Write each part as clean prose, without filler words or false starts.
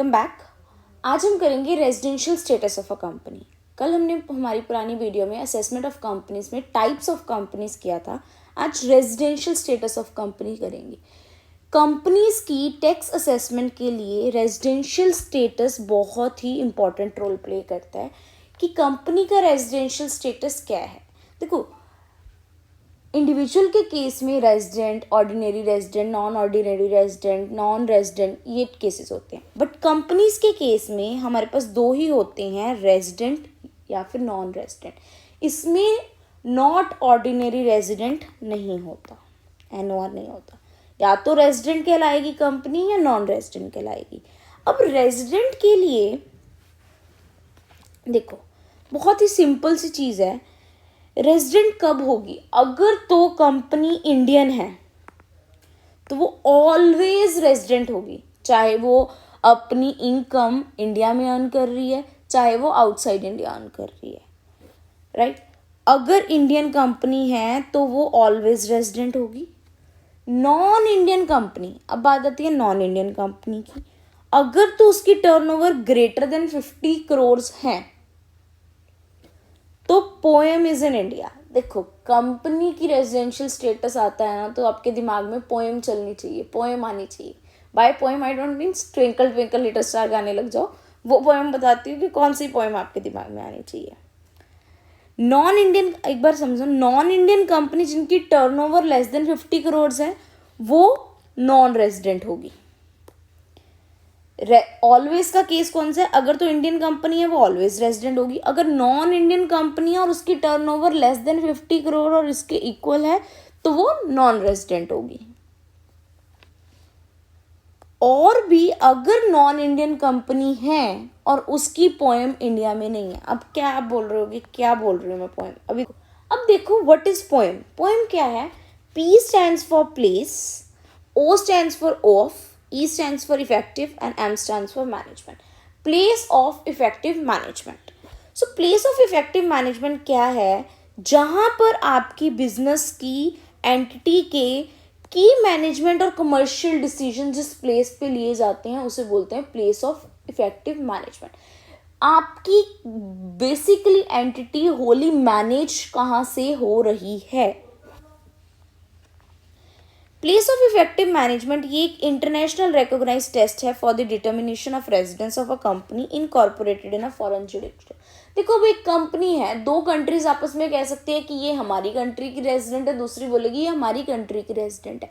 Welcome back. आज हम करेंगे residential status of a company. कल हमने हमारी पुरानी वीडियो में असेसमेंट ऑफ कंपनीज में टाइप्स ऑफ कंपनीज किया था। आज रेजिडेंशियल स्टेटस ऑफ कंपनी करेंगे। कंपनीज की टैक्स असेसमेंट के लिए रेजिडेंशियल स्टेटस बहुत ही इंपॉर्टेंट रोल प्ले करता है कि कंपनी का रेजिडेंशियल स्टेटस क्या है। देखो, इंडिविजुअल के केस में resident, ordinary resident, non ordinary resident, non resident, ये केसेस होते हैं। बट कंपनीज के केस में हमारे पास दो ही होते हैं, रेजिडेंट या फिर नॉन रेजिडेंट। इसमें नॉट ऑर्डिनरी रेजिडेंट नहीं होता, NOR नहीं होता। या तो रेजिडेंट कहलाएगी कंपनी या नॉन रेजिडेंट कहलाएगी। अब रेजिडेंट के लिए देखो, बहुत ही सिंपल सी चीज़ है। रेजिडेंट कब होगी? अगर तो कंपनी इंडियन है तो वो ऑलवेज रेजिडेंट होगी, चाहे वो अपनी इनकम इंडिया में अर्न कर रही है, चाहे वो आउटसाइड इंडिया अर्न कर रही है, राइट। अगर इंडियन कंपनी है तो वो ऑलवेज रेजिडेंट होगी। नॉन इंडियन कंपनी, अब बात आती है नॉन इंडियन कंपनी की, अगर तो उसकी टर्नओवर ग्रेटर देन 50 करोड़ है तो पोएम इज इन इंडिया। देखो, कंपनी की रेजिडेंशियल स्टेटस आता है ना तो आपके दिमाग में पोएम चलनी चाहिए, पोएम आनी चाहिए। By poem I don't mean twinkle twinkle little star गाने लग जाओ, वो पोएम बताती हूँ कि कौन सी पोएम आपके दिमाग में आनी चाहिए। नॉन इंडियन, एक बार समझो, नॉन इंडियन कंपनी जिनकी टर्नओवर लेस देन 50 करोड़ है वो नॉन रेजिडेंट होगी। ऑलवेज का केस कौन सा है? अगर तो इंडियन कंपनी है वो ऑलवेज रेजिडेंट होगी। अगर नॉन इंडियन कंपनी है और उसकी टर्नओवर लेस देन 50 करोड़ और इसके इक्वल है तो वो नॉन रेजिडेंट होगी। और भी अगर नॉन इंडियन कंपनी है और उसकी पोएम इंडिया में नहीं है। अब क्या आप बोल रहे होगे, क्या बोल रही हूँ मैं पोएम? अब देखो, व्हाट इज पोएम? पोएम क्या है? P stands for place, O stands for off, E stands for effective and M stands for management. Place of effective management. So place of effective management क्या है? जहाँ पर आपकी business की entity के की मैनेजमेंट और कमर्शियल डिसीजन जिस प्लेस पे लिए जाते हैं उसे बोलते हैं प्लेस ऑफ इफेक्टिव मैनेजमेंट। आपकी बेसिकली एंटिटी होली मैनेज कहाँ से हो रही है? प्लेस ऑफ इफेक्टिव मैनेजमेंट ये एक इंटरनेशनल रिकॉग्नाइज्ड टेस्ट है for the determination of residence of a company incorporated in a foreign jurisdiction. देखो, अब एक कंपनी है, दो कंट्रीज आपस में कह सकती है कि ये हमारी कंट्री की रेजिडेंट है, दूसरी बोलेगी ये हमारी कंट्री की रेजिडेंट है।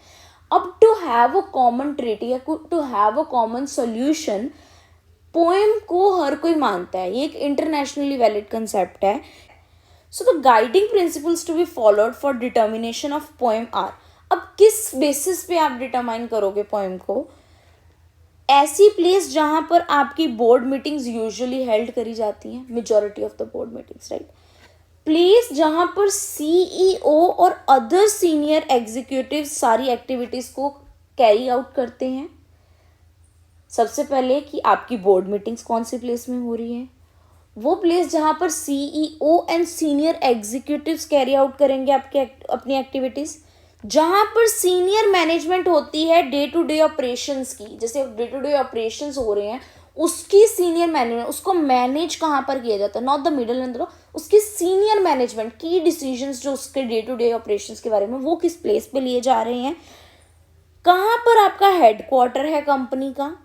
अब to have a common treaty या to have a common solution, poem को हर कोई मानता है, ये एक इंटरनेशनली वैलिड कंसेप्ट है। So the guiding principles to be followed for determination of poem are. अब किस बेसिस पे आप डिटरमाइन करोगे पोएम को? ऐसी प्लेस जहां पर आपकी बोर्ड मीटिंग्स यूजुअली हेल्ड करी जाती हैं, majority of the board meetings, right. Place जहां पर CEO और अदर सीनियर एग्जीक्यूटिव सारी एक्टिविटीज को कैरी आउट करते हैं। सबसे पहले कि आपकी बोर्ड मीटिंग्स कौन सी प्लेस में हो रही है, वो प्लेस जहां पर CEO and senior executives carry out करेंगे आपके अपनी एक्टिविटीज। जहां पर सीनियर मैनेजमेंट होती है डे टू डे ऑपरेशंस की, जैसे डे टू डे ऑपरेशंस हो रहे हैं उसकी सीनियर मैनेजमेंट, उसको मैनेज कहां पर किया जाता है, नॉट द मिडल एंड उसकी सीनियर मैनेजमेंट की डिसीजंस जो उसके डे टू डे ऑपरेशंस के बारे में वो किस प्लेस पे लिए जा रहे हैं। कहां पर आपका हेडक्वार्टर है कंपनी का,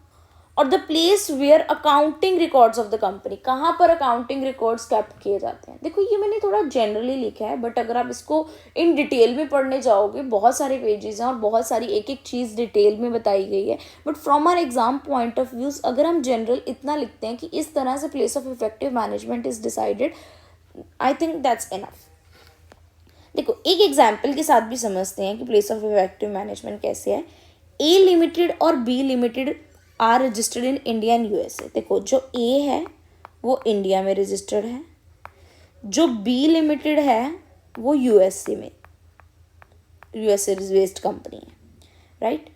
और the place where accounting records of the company, कहाँ पर अकाउंटिंग रिकॉर्ड्स कैप्ट किए जाते हैं। देखो, ये मैंने थोड़ा जनरली लिखा है, बट अगर आप इसको इन डिटेल में पढ़ने जाओगे बहुत सारे पेजेस हैं और बहुत सारी एक एक चीज़ डिटेल में बताई गई है। But from our exam point of views अगर हम जनरल इतना लिखते हैं कि इस तरह से place of effective management is decided, I think that's enough. देखो, एक एग्जाम्पल के साथ भी समझते हैं कि प्लेस ऑफ इफेक्टिव मैनेजमेंट कैसे है। A लिमिटेड और B limited are registered in India and USA। देखो, जो A है वो इंडिया में रजिस्टर्ड है, जो B लिमिटेड है वो USA में, USA बेस्ड कंपनी है, राइट।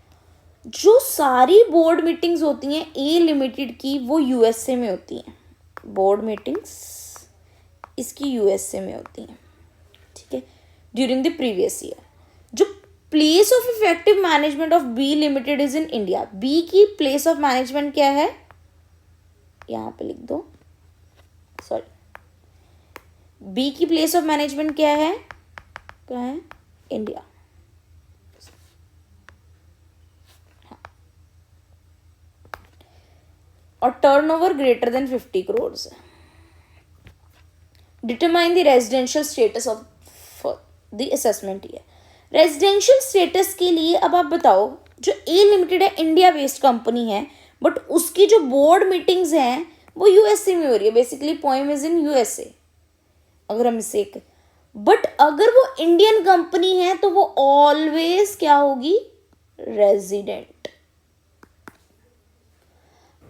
जो सारी बोर्ड मीटिंग्स होती हैं A लिमिटेड की वो USA में होती हैं, बोर्ड मीटिंग्स इसकी USA में होती हैं, ठीक है, ड्यूरिंग द प्रीवियस ईयर। जो place of effective management of B limited is in India, B की प्लेस ऑफ मैनेजमेंट क्या है? यहाँ पे लिख दो, सॉरी, बी की प्लेस ऑफ मैनेजमेंट क्या है, इंडिया। और टर्नओवर ग्रेटर देन 50 करोड़ है। Determine the residential status of the assessment year. Residential status के लिए अब आप बताओ, जो ए लिमिटेड है इंडिया बेस्ड कंपनी है, बट उसकी जो बोर्ड मीटिंग्स हैं वो यूएसए में हो रही है, basically poem is in USA, अगर हम इसे, बट अगर वो इंडियन कंपनी है तो वो ऑलवेज क्या होगी, रेजिडेंट।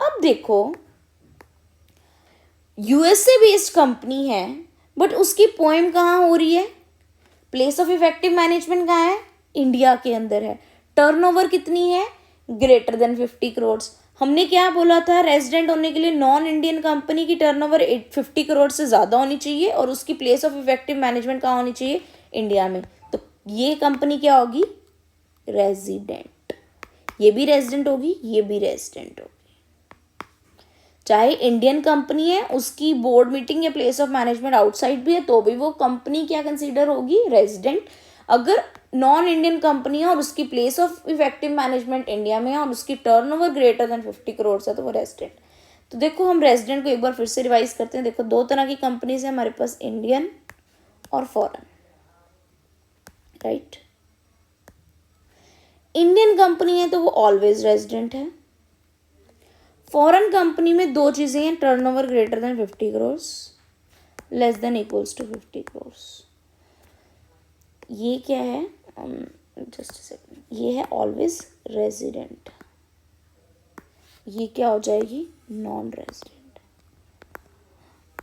अब देखो, यूएसए बेस्ड कंपनी है बट उसकी पोएम कहाँ हो रही है, प्लेस ऑफ इफेक्टिव मैनेजमेंट कहाँ है, इंडिया के अंदर है। टर्नओवर कितनी है, ग्रेटर देन 50 करोड़। हमने क्या बोला था, रेजिडेंट होने के लिए नॉन इंडियन कंपनी की टर्नओवर 50 करोड़ से ज़्यादा होनी चाहिए और उसकी प्लेस ऑफ इफेक्टिव मैनेजमेंट कहाँ होनी चाहिए, इंडिया में। तो ये कंपनी क्या होगी, रेजिडेंट। ये भी रेजिडेंट होगी, ये भी रेजिडेंट होगी। चाहे इंडियन कंपनी है, उसकी बोर्ड मीटिंग या प्लेस ऑफ मैनेजमेंट आउटसाइड भी है, तो भी वो कंपनी क्या कंसीडर होगी, रेजिडेंट। अगर नॉन इंडियन कंपनी है और उसकी place of effective management India में है और उसकी टर्नओवर ग्रेटर देन 50 करोड़ है, तो वो रेजिडेंट। तो देखो, हम रेजिडेंट को एक बार फिर से रिवाइज करते हैं। देखो, दो तरह की कंपनीज है हमारे पास, इंडियन और फॉरेन, राइट। इंडियन कंपनी है तो वो ऑलवेज रेजिडेंट है। फॉरेन कंपनी में दो चीजें हैं, turnover greater than 50 crore, less than equals to 50 crore. ये क्या है, जस्ट सेकंड, ये है ऑलवेज रेजिडेंट। ये क्या हो जाएगी, नॉन रेजिडेंट।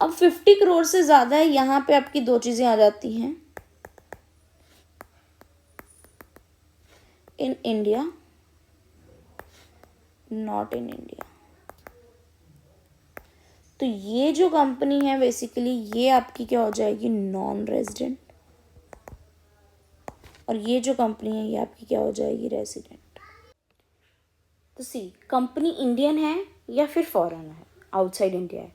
अब 50 करोड़ से ज्यादा है, यहां पे आपकी दो चीजें आ जाती हैं, in India, not in India. तो ये जो कंपनी है बेसिकली ये आपकी क्या हो जाएगी, नॉन रेजिडेंट, और ये जो कंपनी है ये आपकी क्या हो जाएगी, रेजिडेंट। तो सी, कंपनी इंडियन है या फिर फॉरेन है, आउटसाइड इंडिया है,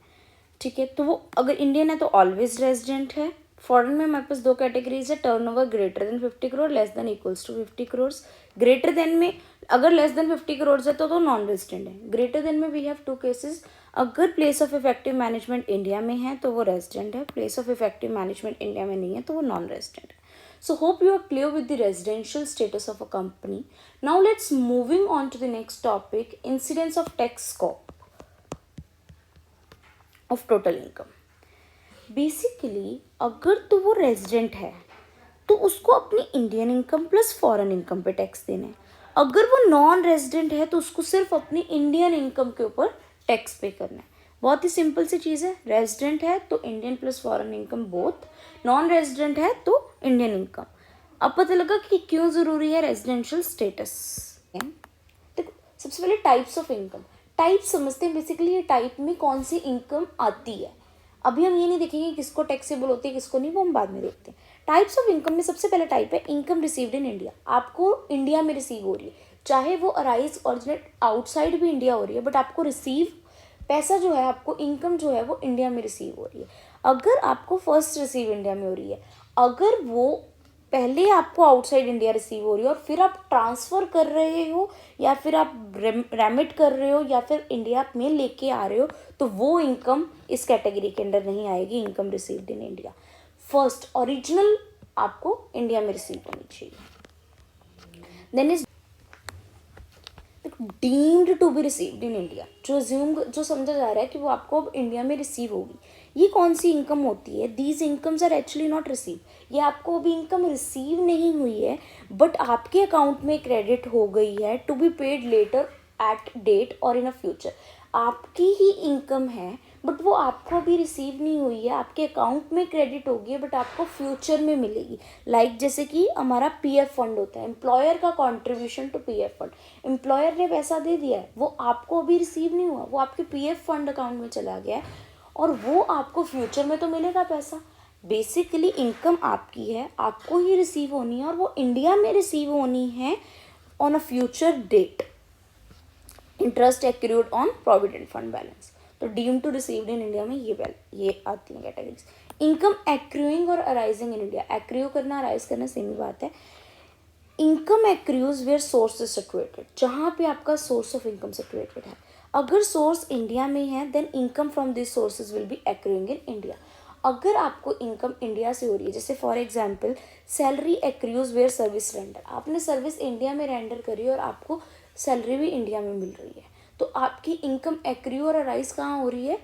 ठीक है। तो वो अगर इंडियन है तो ऑलवेज रेजिडेंट है। फॉरेन में हमारे पास दो कैटेगरीज है, turnover greater than 50 crore, less than equals to 50 crore. Greater than में अगर लेस देन 50 करोड़ है तो नॉन रेजिडेंट है। ग्रेटर देन में वी हैव टू केसेस, अगर place of effective management India में है तो वो रेजिडेंट है, place of effective management India में नहीं है तो वो नॉन रेजिडेंट है। So hope you are clear with the residential status of a company. Now let's moving on to the next topic, incidence of tax scope of total income. Basically अगर तो वो resident है तो उसको अपनी Indian income plus foreign income पे tax देना है। अगर वो नॉन रेजिडेंट है तो उसको सिर्फ अपनी इंडियन इनकम के ऊपर टैक्स पे करना है। बहुत ही सिंपल सी चीज़ है, रेजिडेंट है तो Indian plus foreign income both, non resident है तो इंडियन इनकम। अब पता लगा कि क्यों ज़रूरी है रेजिडेंशियल स्टेटस। देखो, सबसे पहले टाइप्स ऑफ इनकम, टाइप समझते हैं। बेसिकली ये टाइप में कौन सी इनकम आती है, अभी हम ये नहीं देखेंगे किसको टैक्सेबल होती है किसको नहीं, वो हम बाद में देखते हैं। टाइप्स ऑफ इनकम में सबसे पहला टाइप है इनकम रिसीव्ड इन इंडिया। आपको इंडिया में रिसीव हो रही है, चाहे वो अराइज ऑरिजिनेट आउटसाइड भी इंडिया हो रही है, बट आपको रिसीव पैसा जो है, आपको इनकम जो है वो इंडिया में रिसीव हो रही है। अगर आपको फर्स्ट रिसीव इंडिया में हो रही है, अगर वो पहले आपको आउटसाइड इंडिया रिसीव हो रही है और फिर आप ट्रांसफ़र कर रहे हो या फिर आप रेमिट कर रहे हो या फिर इंडिया में लेके आ रहे हो, तो वो इनकम इस कैटेगरी के अंदर नहीं आएगी, income received in India. First original आपको इंडिया में रिसीव होनी चाहिए। Then is deemed to be received in India, जो समझा जा रहा है कि वो आपको अब इंडिया में रिसीव होगी। ये कौन सी इनकम होती है, these incomes are actually not receive. ये आपको अभी इनकम रिसीव नहीं हुई है बट आपके अकाउंट में क्रेडिट हो गई है, to be paid later at date और इन अ फ्यूचर। आपकी ही इनकम है बट वो आपको अभी रिसीव नहीं हुई है, आपके अकाउंट में क्रेडिट होगी है बट आपको फ्यूचर में मिलेगी। लाइक जैसे कि हमारा पीएफ फंड होता है, एम्प्लॉयर का contribution to PF fund, employer ने पैसा दे दिया है, वो आपको अभी रिसीव नहीं हुआ, वो आपके पीएफ फंड अकाउंट में चला गया है और वो आपको फ्यूचर में तो मिलेगा पैसा। बेसिकली इनकम आपकी है, आपको ही रिसीव होनी है और वो इंडिया में रिसीव होनी है on a future date. Interest accrued on provident fund balance. तो deem to received in India में ये आती हैं कैटेगरीज। इनकम एक्रूइंग और अराइजिंग इन इंडिया, एक्रू करना अराइज करना सेम ही बात है। Income accrues where source is situated, जहाँ पे आपका सोर्स ऑफ इनकम सिचुएटेड है। अगर सोर्स इंडिया में है then income from this sources will be accruing in India. अगर आपको इनकम इंडिया से हो रही है, जैसे for example salary accrues where service render, आपने सर्विस इंडिया में रेंडर करी और आपको सैलरी भी इंडिया में मिल रही है, तो आपकी इनकम एक्रू और अराइज कहाँ हो रही है?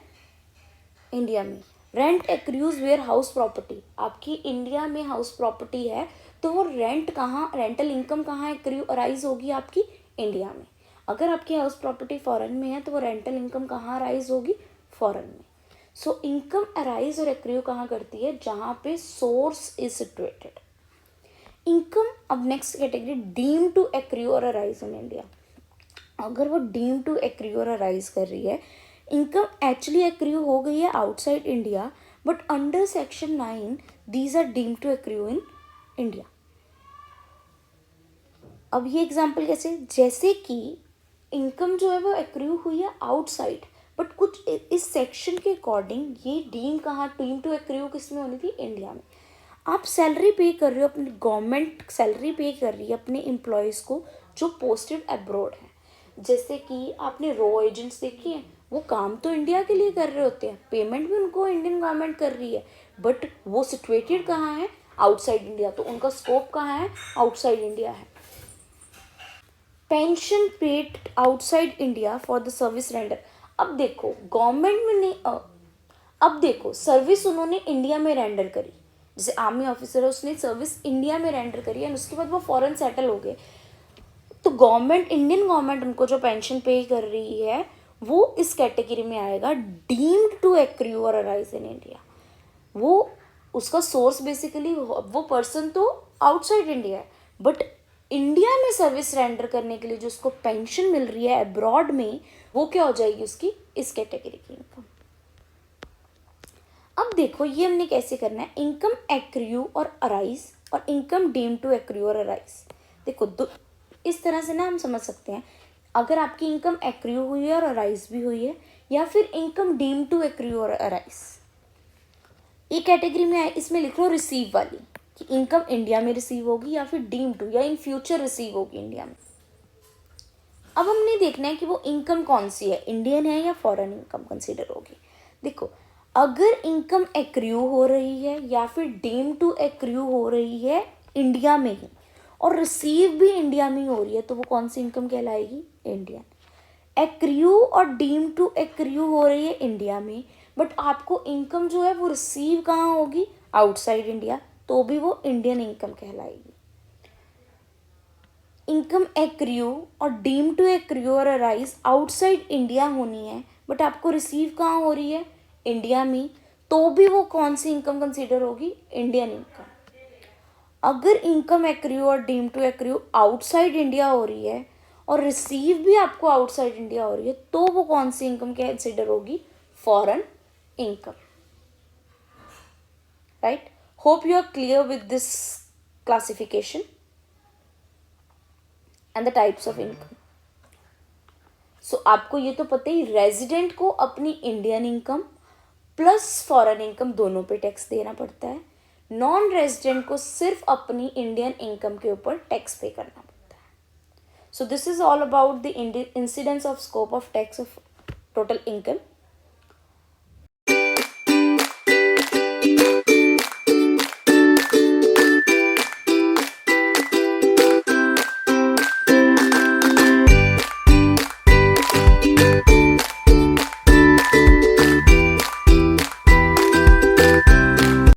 इंडिया में। Rent accrues where house property, आपकी इंडिया में हाउस प्रॉपर्टी है तो वो रेंट कहाँ, रेंटल इनकम कहाँ एक्रू अराइज होगी? आपकी इंडिया में। अगर आपकी हाउस प्रॉपर्टी फॉरेन में है तो वो रेंटल इनकम कहाँ अराइज होगी? फॉरेन में। सो इनकम अराइज और एक्रू कहाँ करती है? जहाँ पे सोर्स इज सिचुएटेड। इनकम, अब next category deem to accrue और अराइज इन इंडिया। अगर वो डीम टू एक्रू और अराइज कर रही है, इनकम एक्चुअली एक्रू हो गई है outside India, but under section 9 these are deem to accrue in India. अब ये एग्जाम्पल कैसे? जैसे कि इनकम जो है वो एक्रू हुई है आउटसाइड, बट कुछ इस सेक्शन के अकॉर्डिंग ये डीम कहाँ, डीम टू एक्रू किस में होनी थी? इंडिया में। आप सैलरी पे कर रहे हो, अपनी गवर्नमेंट सैलरी पे कर रही है अपने एम्प्लॉयज़ को जो पोस्टेड अब्रॉड है। जैसे कि आपने रॉ एजेंट्स देखी हैं, वो काम तो इंडिया के लिए कर रहे होते हैं, पेमेंट भी उनको इंडियन गवर्नमेंट कर रही है, बट वो सिचुएटेड कहाँ है? आउटसाइड इंडिया, तो उनका स्कोप कहाँ है? आउटसाइड इंडिया है। Pension paid outside India for the service render. अब देखो गवर्नमेंट में नहीं, अब देखो सर्विस उन्होंने इंडिया में रेंडर करी, जैसे आर्मी ऑफिसर है उसने सर्विस इंडिया में रेंडर करी एंड उसके बाद वो फॉरेन सेटल हो गए, तो गवर्नमेंट, इंडियन गवर्नमेंट उनको जो पेंशन पे कर रही है वो इस कैटेगरी में आएगा, डीम्ड टू एक्रू और अराइज इन इंडिया। वो उसका सोर्स बेसिकली वो पर्सन तो आउटसाइड इंडिया है, बट इंडिया में सर्विस रेंडर करने के लिए जो उसको पेंशन मिल रही है अब्रॉड में, वो क्या हो जाएगी? उसकी इस कैटेगरी की इनकम। अब देखो ये हमने कैसे करना है, इनकम एक्रू और अराइज और इनकम डीम टू एक्रू और अराइज। देखो इस तरह से ना हम समझ सकते हैं, अगर आपकी इनकम एक्रू हुई है और अराइज भी हुई है, या फिर इनकम डीम टू एक्रू और अराइज, ये कैटेगरी में आए, इसमें लिख लो रिसीव वाली कि इनकम इंडिया में रिसीव होगी या फिर डीम टू या इन फ्यूचर रिसीव होगी इंडिया में। अब हमने देखना है कि वो इनकम कौन सी है, इंडियन है या फॉरेन इनकम कंसीडर होगी। देखो अगर इनकम एक्रू हो रही है या फिर डीम टू एक्रू हो रही है इंडिया में ही और रिसीव भी इंडिया में ही हो रही है, तो वो कौन सी इनकम कहलाएगी? इंडियन। एक्रू और डीम टू एक्रू हो रही है इंडिया में, बट आपको इनकम जो है वो रिसीव कहाँ होगी? आउटसाइड इंडिया, तो भी वो इंडियन इनकम कहलाएगी। इनकम एक्रू और डीम टू एक्रू और अराइज आउटसाइड इंडिया होनी है, बट आपको रिसीव कहाँ हो रही है? इंडिया में, तो भी वो कौन सी इनकम कंसीडर होगी? Indian income. अगर इनकम एक्रू और deem to accrue outside India हो रही है और रिसीव भी आपको आउटसाइड इंडिया हो रही है, तो वो कौन सी इनकम कंसीडर होगी? Foreign income. Right, hope you are clear with this classification and the types of income. So आपको ये तो पता ही, रेजिडेंट को अपनी Indian income plus foreign income दोनों पे टैक्स देना पड़ता है, नॉन रेजिडेंट को सिर्फ अपनी इंडियन इनकम के ऊपर टैक्स पे करना पड़ता है। So this is all about the incidence of scope of tax of total income.